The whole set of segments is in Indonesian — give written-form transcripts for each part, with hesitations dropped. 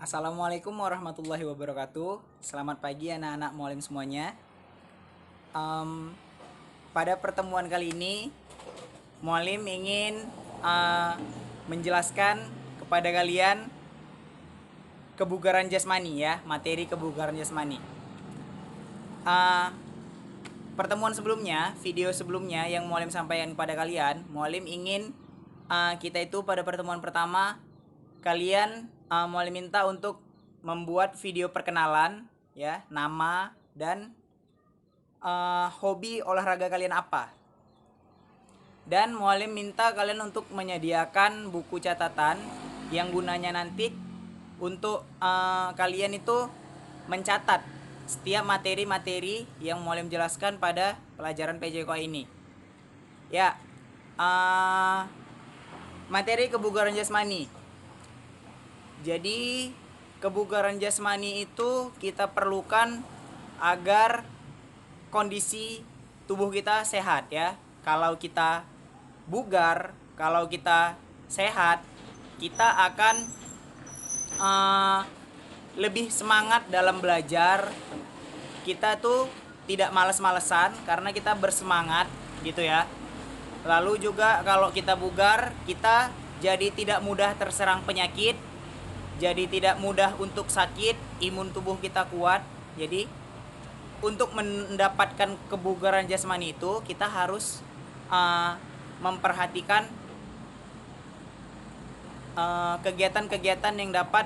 Assalamualaikum warahmatullahi wabarakatuh. Selamat pagi anak-anak mualim semuanya. Pada pertemuan kali ini, mualim ingin menjelaskan kepada kalian kebugaran jasmani ya, materi kebugaran jasmani. Pertemuan sebelumnya, video sebelumnya yang mualim sampaikan kepada kalian, mualim ingin kita itu pada pertemuan pertama kalian mualim minta untuk membuat video perkenalan ya, nama dan hobi olahraga kalian apa. Dan mualim minta kalian untuk menyediakan buku catatan yang gunanya nanti untuk kalian itu mencatat setiap materi-materi yang mualim jelaskan pada pelajaran PJK ini. Ya, materi kebugaran jasmani. Jadi kebugaran jasmani itu kita perlukan agar kondisi tubuh kita sehat ya. Kalau kita bugar, kalau kita sehat, kita akan lebih semangat dalam belajar. Kita tuh tidak males-malesan karena kita bersemangat gitu ya. Lalu juga kalau kita bugar, kita jadi tidak mudah terserang penyakit, jadi tidak mudah untuk sakit, imun tubuh kita kuat. Jadi untuk mendapatkan kebugaran jasmani itu kita harus memperhatikan kegiatan-kegiatan yang dapat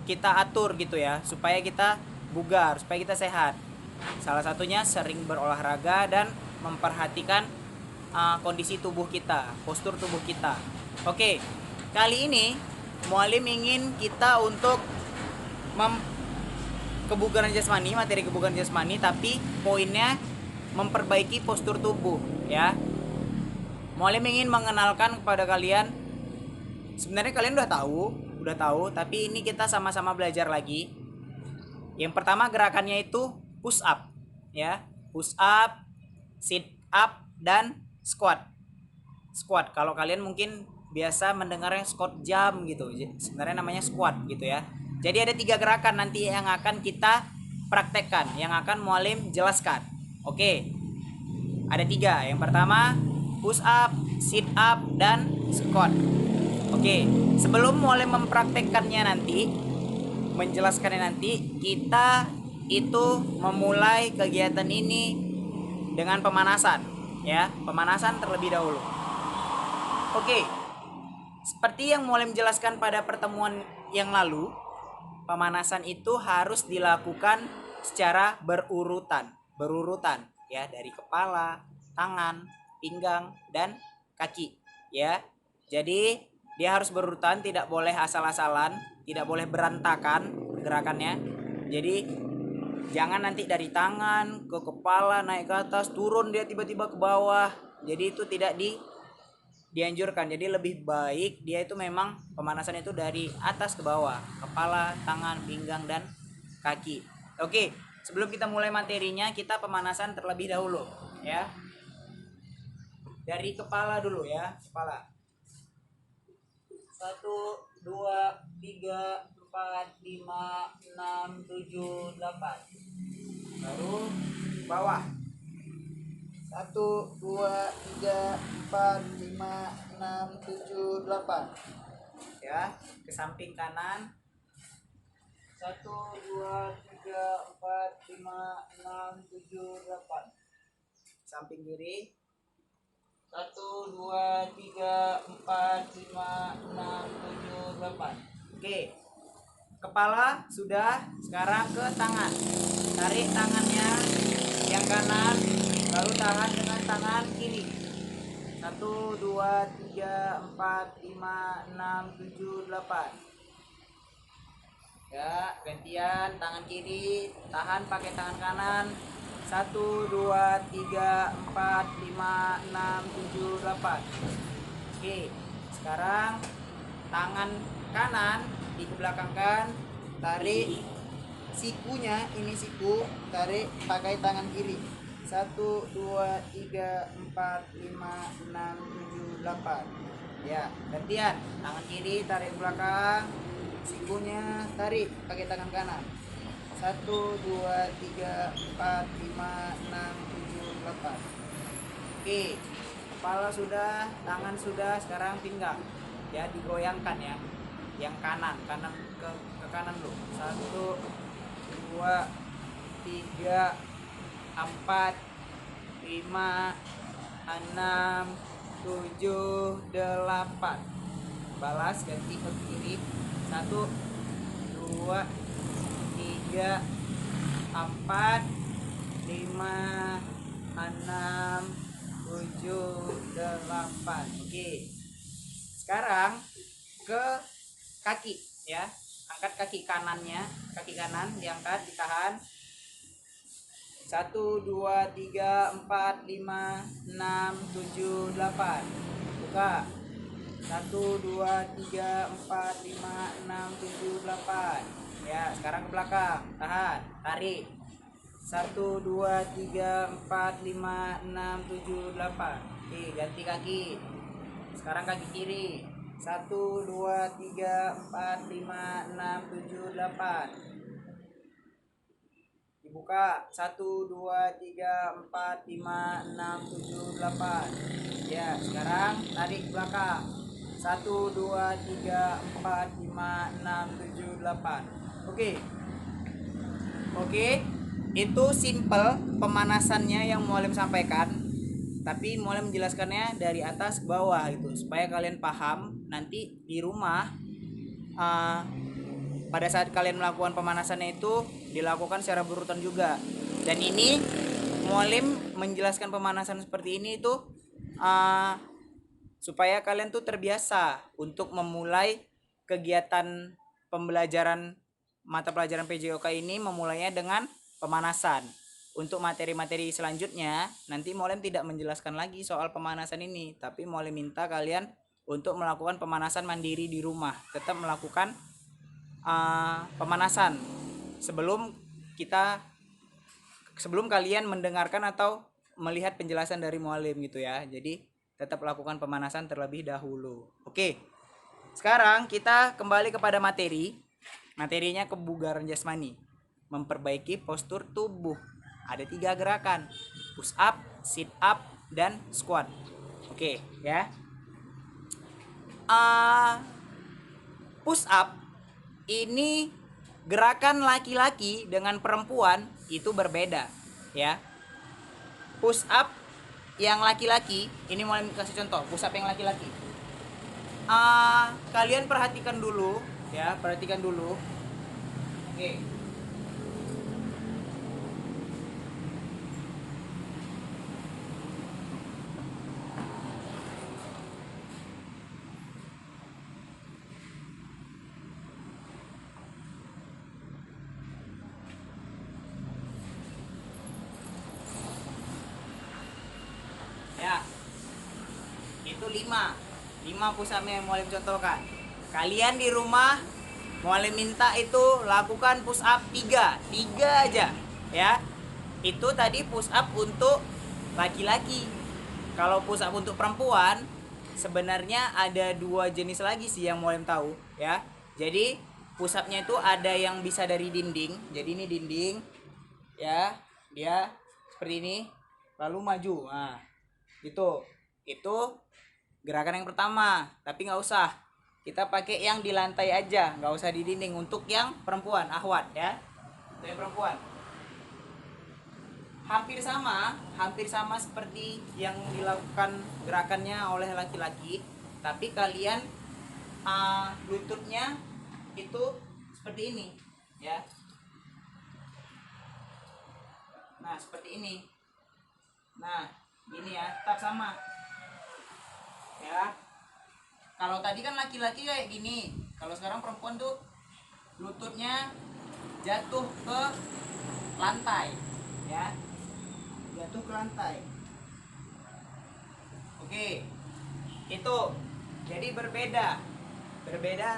kita atur gitu ya, supaya kita bugar, supaya kita sehat. Salah satunya sering berolahraga dan memperhatikan kondisi tubuh kita, postur tubuh kita. Oke, kali ini mualim ingin kita untuk kebugaran jasmani, materi kebugaran jasmani, tapi poinnya memperbaiki postur tubuh ya. Mualim ingin mengenalkan kepada kalian, sebenarnya kalian udah tahu, tapi ini kita sama-sama belajar lagi. Yang pertama gerakannya itu push up ya, push up, sit up dan squat. Squat kalau kalian mungkin biasa mendengarnya squat jam gitu, sebenarnya namanya squat gitu ya. Jadi ada 3 gerakan nanti yang akan kita praktekkan, yang akan mualim jelaskan. Oke, ada 3. Yang pertama push up, sit up dan squat. Oke, sebelum mualim mempraktekkannya nanti, menjelaskannya nanti, kita itu memulai kegiatan ini dengan pemanasan ya, pemanasan terlebih dahulu. Oke, seperti yang mualim jelaskan pada pertemuan yang lalu, pemanasan itu harus dilakukan secara berurutan ya, dari kepala, tangan, pinggang dan kaki ya. Jadi dia harus berurutan, tidak boleh asal-asalan, tidak boleh berantakan gerakannya. Jadi jangan nanti dari tangan ke kepala, naik ke atas, turun dia tiba-tiba ke bawah. Jadi itu tidak dianjurkan. Jadi lebih baik dia itu memang pemanasan itu dari atas ke bawah, kepala, tangan, pinggang dan kaki. Oke, sebelum kita mulai materinya, kita pemanasan terlebih dahulu ya. Dari kepala dulu ya, kepala. 1, 2, 3, 4, 5, 6, 7, 8. Baru bawah. 1, 2, 3, 4, 5, 6, 7, 8. Ya, ke samping kanan. 1, 2, 3, 4, 5, 6, 7, 8. Samping kiri. 1, 2, 3, 4, 5, 6, 7, 8. Oke, kepala sudah. Sekarang ke tangan. Tarik tangannya yang kanan, lalu tahan dengan tangan kiri. 1, 2, 3, 4, 5, 6, 7, 8. Ya, gantian tangan kiri, tahan pakai tangan kanan. 1, 2, 3, 4, 5, 6, 7, 8. Oke, sekarang tangan kanan dibelakangkan, tarik sikunya, ini siku, tarik pakai tangan kiri. 1, 2, 3, 4, 5, 6, 7, 8. Ya, gantian tangan kiri tarik belakang, Sikunya tarik pakai tangan kanan. 1 2 3 4 5 6 7 8. Oke, kepala sudah, tangan sudah, sekarang pinggang ya, digoyangkan ya, yang kanan ke kanan dulu. 1 2 3 4 5 6 7 8. Balas, ganti ke kiri. 1 2 3 4 5 6 7 8. Oke, sekarang ke kaki ya, angkat kaki kanannya, kaki kanan diangkat, ditahan. 1 2 3 4 5 6 7 8. Buka. 1 2 3 4 5 6 7 8. Ya, sekarang ke belakang, tahan, tarik. 1 2 3 4 5 6 7 8. Oke, ganti kaki. Sekarang kaki kiri. 1 2 3 4 5 6 7 8. Dibuka. 1 2 3 4 5 6 7 8. Ya, sekarang tarik ke belakang. 1 2 3 4 5 6 7 8. Oke. Oke, itu simple pemanasannya yang Mualim sampaikan. Tapi Mualim menjelaskannya dari atas ke bawah itu supaya kalian paham nanti di rumah. Pada saat kalian melakukan pemanasannya itu dilakukan secara berurutan juga. Dan ini Mualim menjelaskan pemanasan seperti ini itu supaya kalian tuh terbiasa untuk memulai kegiatan pembelajaran mata pelajaran PJOK ini, memulainya dengan pemanasan. Untuk materi-materi selanjutnya nanti Mualim tidak menjelaskan lagi soal pemanasan ini, tapi Mualim minta kalian untuk melakukan pemanasan mandiri di rumah, tetap melakukan pemanasan sebelum kalian mendengarkan atau melihat penjelasan dari Mualim gitu ya. Jadi tetap lakukan pemanasan terlebih dahulu. Oke, sekarang kita kembali kepada materi. Materinya kebugaran jasmani, memperbaiki postur tubuh. Ada 3 gerakan: push up, sit up, dan squat. Oke ya. Push up ini gerakan laki-laki dengan perempuan itu berbeda ya. Push up yang laki-laki ini mau kasih contoh. Push up yang laki-laki, kalian perhatikan dulu ya, perhatikan dulu. Oke. Ya, itu 5 push up yang mau contohkan. Kalian di rumah Mualim minta itu lakukan push up 3 aja ya. Itu tadi push up untuk laki-laki. Kalau push up untuk perempuan sebenarnya ada 2 jenis lagi sih yang Mualim tahu ya. Jadi push upnya itu ada yang bisa dari dinding. Jadi ini dinding ya, dia seperti ini lalu maju. Nah, itu gerakan yang pertama. Tapi nggak usah, kita pakai yang di lantai aja, nggak usah di dinding. Untuk yang perempuan, ahwat ya, untuk yang perempuan hampir sama seperti yang dilakukan gerakannya oleh laki-laki, tapi kalian lututnya itu seperti ini ya. Nah, seperti ini. Nah, ini ya, tetap sama ya. Kalau tadi kan laki-laki kayak gini, kalau sekarang perempuan tuh lututnya jatuh ke lantai ya, jatuh ke lantai. Oke, itu jadi berbeda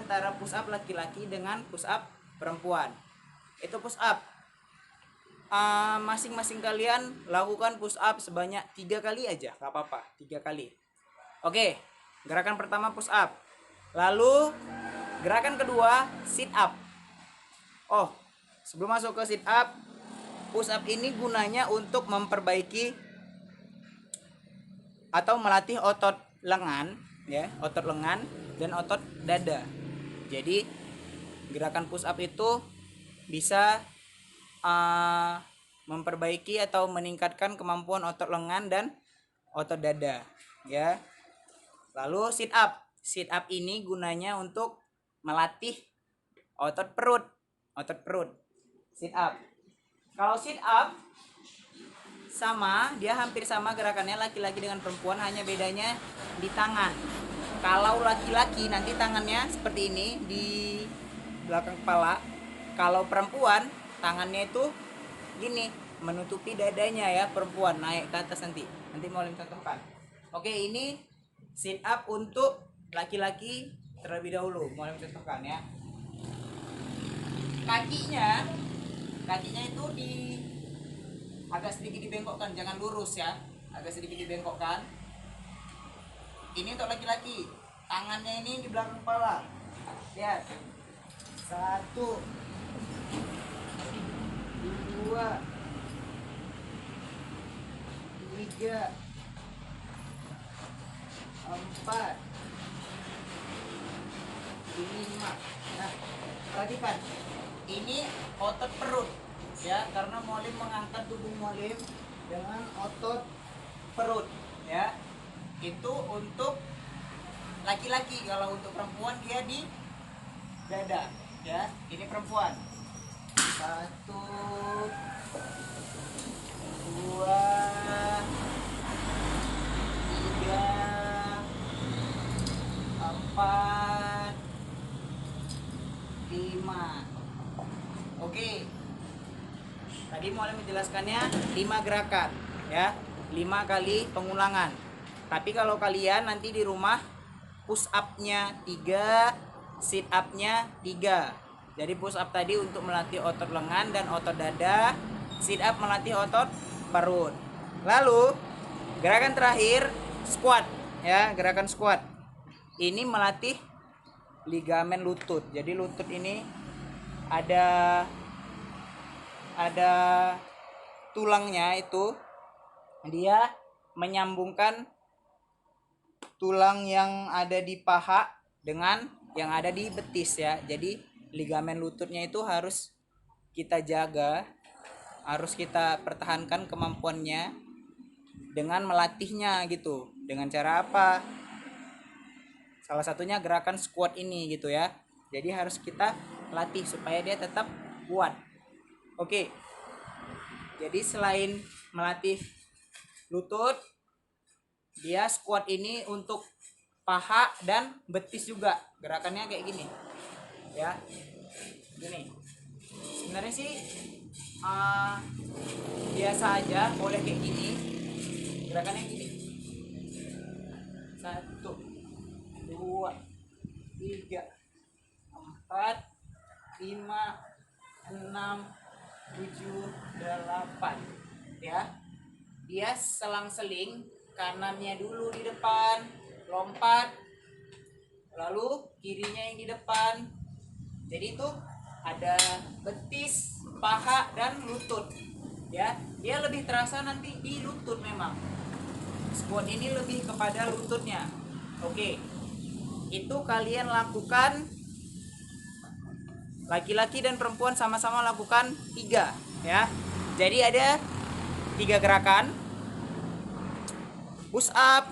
antara push up laki-laki dengan push up perempuan. Itu push up, masing-masing kalian lakukan push up sebanyak 3 kali aja, nggak apa-apa, 3 kali. Oke, gerakan pertama push up. Lalu Gerakan kedua, sit up. Oh, sebelum masuk ke sit up, push up ini gunanya untuk memperbaiki atau melatih otot lengan, ya, otot lengan dan otot dada. Jadi gerakan push up itu bisa memperbaiki atau meningkatkan kemampuan otot lengan dan otot dada, ya. Lalu sit up. Sit up ini gunanya untuk melatih otot perut. Otot perut. Sit up. Kalau sit up sama, dia hampir sama gerakannya laki-laki dengan perempuan, hanya bedanya di tangan. Kalau laki-laki nanti tangannya seperti ini di belakang kepala. Kalau perempuan tangannya itu gini, menutupi dadanya ya, perempuan naik ke atas nanti. Nanti mau contohkan. Oke, ini sit up untuk laki-laki terlebih dahulu. Mau contohkan ya. Kakinya itu agak sedikit dibengkokkan, jangan lurus ya, agak sedikit dibengkokkan. Ini untuk laki-laki, tangannya ini di belakang kepala. Lihat, 1, 2, 3, 4, 5. Nah, perhatikan, ini otot perut ya, karena Mualim mengangkat tubuh Mualim dengan otot perut ya. Itu untuk laki-laki. Kalau untuk perempuan dia di dada ya. Ini perempuan. 1, 2, 3, 4, 5. Oke. Tadi Mualim menjelaskannya 5 gerakan ya. 5 kali pengulangan. Tapi kalau kalian nanti di rumah, push up-nya 3, sit up-nya 3. Jadi push up tadi untuk melatih otot lengan dan otot dada, sit up melatih otot perut. Lalu gerakan terakhir squat ya, gerakan squat. Ini melatih ligamen lutut. Jadi lutut ini ada tulangnya, itu dia menyambungkan tulang yang ada di paha dengan yang ada di betis ya. Jadi ligamen lututnya itu harus kita jaga, harus kita pertahankan kemampuannya dengan melatihnya gitu. Dengan cara apa? Salah satunya gerakan squat ini gitu ya. Jadi harus kita latih supaya dia tetap kuat. Oke. Jadi selain melatih lutut, dia squat ini untuk paha dan betis juga. Gerakannya kayak gini ya, gini. Sebenarnya sih biasa aja, boleh kayak gini. Gerakannya gini, 1, 2, 3, 4, 5, 6, 7, 8 ya. Dia selang-seling, kanannya dulu di depan, lompat, lalu kirinya yang di depan. Jadi itu ada betis, paha dan lutut ya. Dia lebih terasa nanti di lutut memang. Squat ini lebih kepada lututnya. Oke. Itu kalian lakukan, laki-laki dan perempuan sama-sama lakukan 3 ya. Jadi ada 3 gerakan: push up,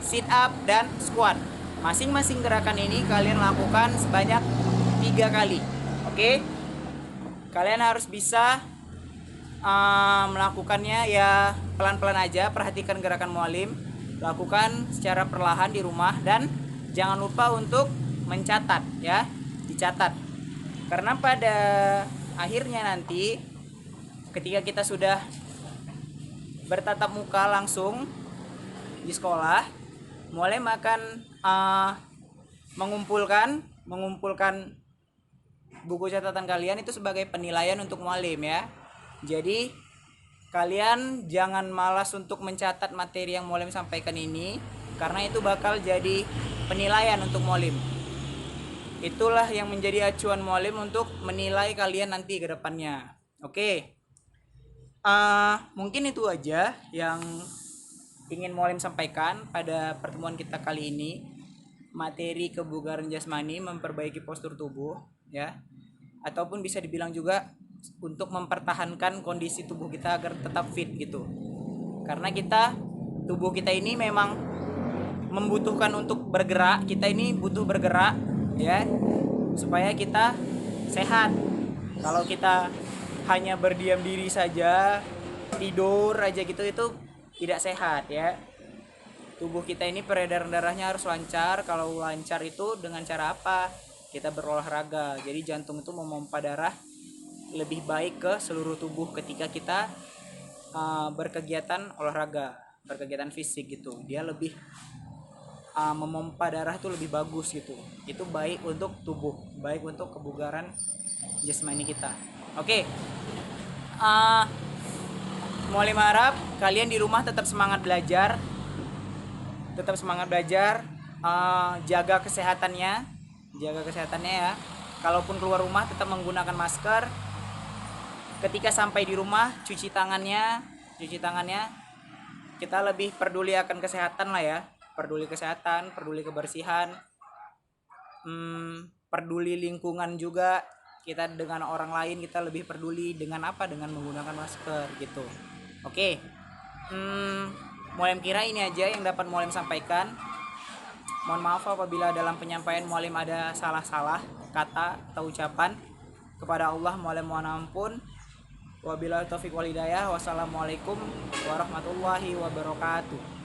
sit up, dan squat. Masing-masing gerakan ini kalian lakukan sebanyak 3 kali. Oke? Kalian harus bisa melakukannya ya pelan-pelan aja. Perhatikan gerakan Mualim, lakukan secara perlahan di rumah, dan jangan lupa untuk mencatat ya, dicatat. Karena pada akhirnya nanti ketika kita sudah bertatap muka langsung di sekolah, Mualim akan mengumpulkan buku catatan kalian itu sebagai penilaian untuk Mualim ya. Jadi kalian jangan malas untuk mencatat materi yang Mualim sampaikan ini, karena itu bakal jadi penilaian untuk Mualim. Itulah yang menjadi acuan mualim untuk menilai kalian nanti ke depannya. Oke. Mungkin itu aja yang ingin mualim sampaikan pada pertemuan kita kali ini. Materi kebugaran jasmani, memperbaiki postur tubuh, ya. Ataupun bisa dibilang juga untuk mempertahankan kondisi tubuh kita agar tetap fit gitu. Karena tubuh kita ini memang membutuhkan untuk bergerak. Kita ini butuh bergerak, ya, supaya kita sehat. Kalau kita hanya berdiam diri saja, tidur aja gitu, itu tidak sehat, ya. Tubuh kita ini peredaran darahnya harus lancar. Kalau lancar itu dengan cara apa? Kita berolahraga. Jadi jantung itu memompa darah lebih baik ke seluruh tubuh ketika kita berkegiatan olahraga, berkegiatan fisik gitu. Dia lebih memompa darah tuh lebih bagus gitu. Itu baik untuk tubuh, baik untuk kebugaran jasmani kita. Oke. Mualim harap kalian di rumah tetap semangat belajar, jaga kesehatannya, ya. Kalaupun keluar rumah tetap menggunakan masker. Ketika sampai di rumah cuci tangannya. Kita lebih peduli akan kesehatan lah, ya. Peduli kesehatan, peduli kebersihan, peduli lingkungan juga. Kita dengan orang lain kita lebih peduli dengan apa? Dengan menggunakan masker gitu. Oke. Mualim kira ini aja yang dapat mualim sampaikan. Mohon maaf apabila dalam penyampaian mualim ada salah-salah kata atau ucapan. Kepada Allah mualim mohon ampun. Wabillahi taufiq wal hidayah. Wassalamualaikum warahmatullahi wabarakatuh.